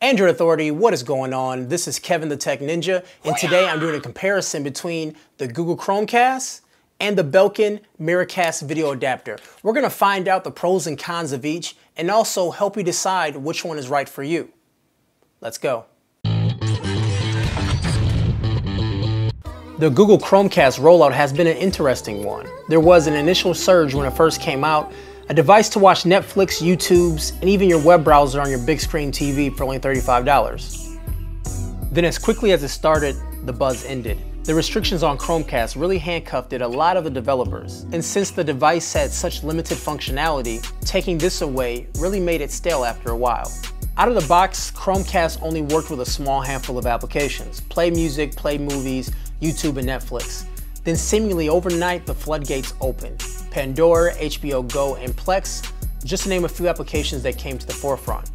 Android Authority, what is going on? This is Kevin the Tech Ninja, and today I'm doing a comparison between the Google Chromecast and the Belkin Miracast video adapter. We're going to find out the pros and cons of each and also help you decide which one is right for you. Let's go. The Google Chromecast rollout has been an interesting one. There was an initial surge when it first came out, a device to watch Netflix, YouTubes, and even your web browser on your big screen TV for only $35. Then as quickly as it started, the buzz ended. The restrictions on Chromecast really handcuffed a lot of the developers, and since the device had such limited functionality, taking this away really made it stale after a while. Out of the box, Chromecast only worked with a small handful of applications: play music, play movies, YouTube, and Netflix. Then seemingly overnight, the floodgates opened. Pandora, HBO Go, and Plex, just to name a few applications that came to the forefront.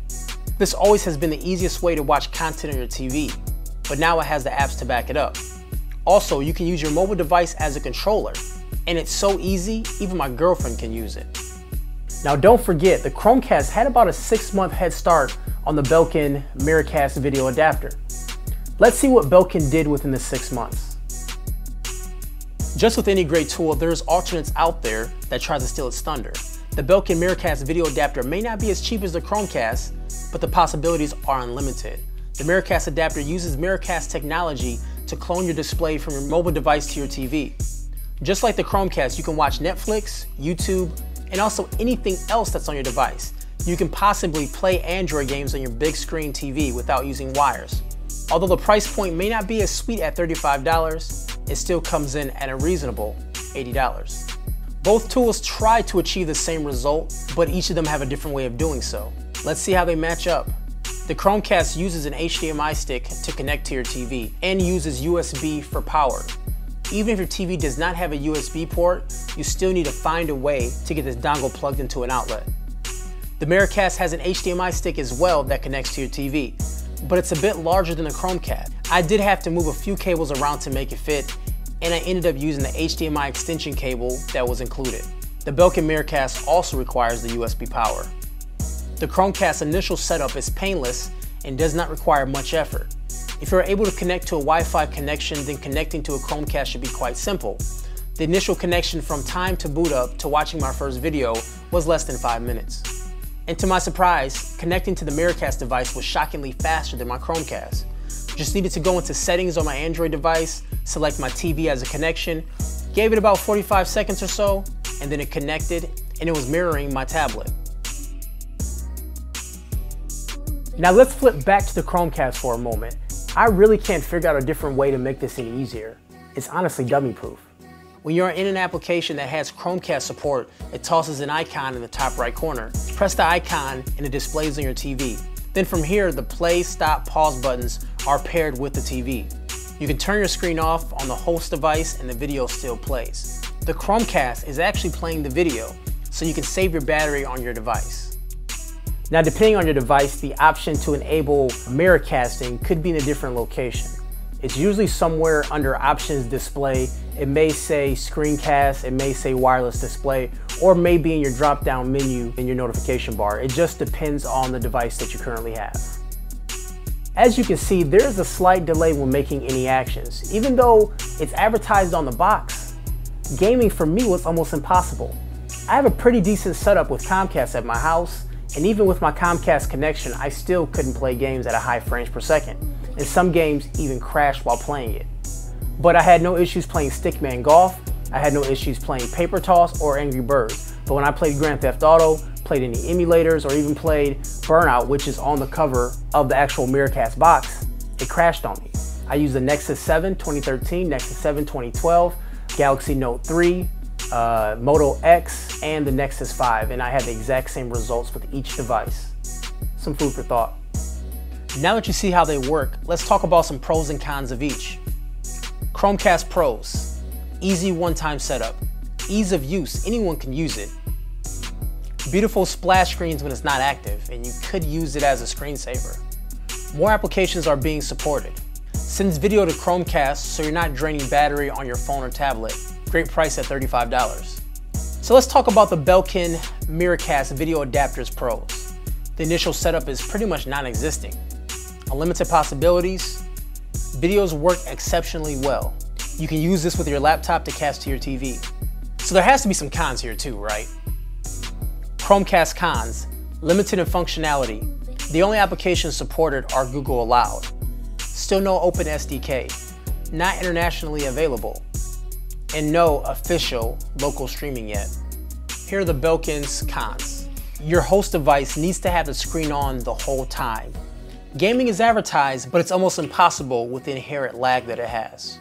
This always has been the easiest way to watch content on your TV, but now it has the apps to back it up. Also, you can use your mobile device as a controller, and it's so easy, even my girlfriend can use it. Now don't forget, the Chromecast had about a 6-month head start on the Belkin Miracast video adapter. Let's see what Belkin did within the 6 months. Just with any great tool, there's alternates out there that try to steal its thunder. The Belkin Miracast video adapter may not be as cheap as the Chromecast, but the possibilities are unlimited. The Miracast adapter uses Miracast technology to clone your display from your mobile device to your TV. Just like the Chromecast, you can watch Netflix, YouTube, and also anything else that's on your device. You can possibly play Android games on your big screen TV without using wires. Although the price point may not be as sweet at $35, it still comes in at a reasonable $80. Both tools try to achieve the same result, but each of them have a different way of doing so. Let's see how they match up. The Chromecast uses an HDMI stick to connect to your TV and uses USB for power. Even if your TV does not have a USB port, you still need to find a way to get this dongle plugged into an outlet. The Miracast has an HDMI stick as well that connects to your TV, but it's a bit larger than the Chromecast. I did have to move a few cables around to make it fit, and I ended up using the HDMI extension cable that was included. The Belkin Miracast also requires the USB power. The Chromecast's initial setup is painless and does not require much effort. If you're able to connect to a Wi-Fi connection, then connecting to a Chromecast should be quite simple. The initial connection from time to boot up to watching my first video was less than 5 minutes. And to my surprise, connecting to the Miracast device was shockingly faster than my Chromecast. Just needed to go into settings on my Android device, select my TV as a connection, gave it about 45 seconds or so, and then it connected, and it was mirroring my tablet. Now let's flip back to the Chromecast for a moment. I really can't figure out a different way to make this any easier. It's honestly dummy proof. When you're in an application that has Chromecast support, it tosses an icon in the top right corner. Press the icon and it displays on your TV. Then from here, the play, stop, pause buttons are paired with the TV. You can turn your screen off on the host device and the video still plays. The Chromecast is actually playing the video, so you can save your battery on your device. Now, depending on your device, the option to enable miracasting could be in a different location. It's usually somewhere under Options Display. It may say Screencast, it may say Wireless Display, or maybe in your drop-down menu in your notification bar. It just depends on the device that you currently have. As you can see, there's a slight delay when making any actions. Even though it's advertised on the box, gaming for me was almost impossible. I have a pretty decent setup with Comcast at my house, and even with my Comcast connection, I still couldn't play games at a high frames per second. And some games even crashed while playing it. But I had no issues playing Stickman Golf, I had no issues playing Paper Toss or Angry Birds. But when I played Grand Theft Auto, played any emulators, or even played Burnout, which is on the cover of the actual Miracast box, it crashed on me. I used the Nexus 7 2013, Nexus 7 2012, Galaxy Note 3, Moto X, and the Nexus 5, and I had the exact same results with each device. Some food for thought. Now that you see how they work, let's talk about some pros and cons of each. Chromecast pros: easy one-time setup, ease of use, anyone can use it. Beautiful splash screens when it's not active, and you could use it as a screensaver. More applications are being supported. Sends video to Chromecast so you're not draining battery on your phone or tablet. Great price at $35. So let's talk about the Belkin Miracast video adapter's pros. The initial setup is pretty much non-existent. unlimited possibilities. Videos work exceptionally well. You can use this with your laptop to cast to your TV. So there has to be some cons here too, right? Chromecast cons, limited in functionality. The only applications supported are Google Allowed. Still no open SDK, not internationally available, and no official local streaming yet. Here are the Belkin's cons. Your host device needs to have the screen on the whole time. Gaming is advertised, but it's almost impossible with the inherent lag that it has.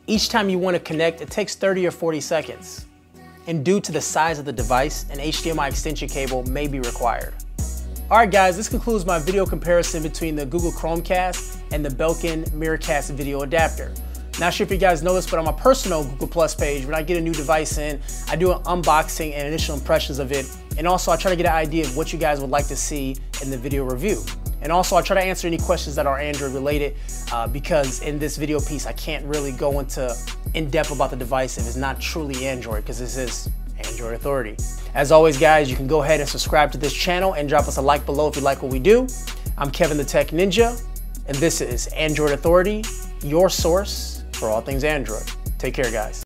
Each time you want to connect, it takes 30 or 40 seconds. And due to the size of the device, an HDMI extension cable may be required. Alright guys, this concludes my video comparison between the Google Chromecast and the Belkin Miracast video adapter. Not sure if you guys know this, but on my personal Google Plus page, when I get a new device in, I do an unboxing and initial impressions of it. And also I try to get an idea of what you guys would like to see in the video review. And also I try to answer any questions that are Android related because in this video piece, I can't really go into in-depth about the device if it's not truly Android, because this is Android Authority. As always guys, you can go ahead and subscribe to this channel and drop us a like below if you like what we do. I'm Kevin the Tech Ninja, and this is Android Authority, your source for all things Android. Take care guys.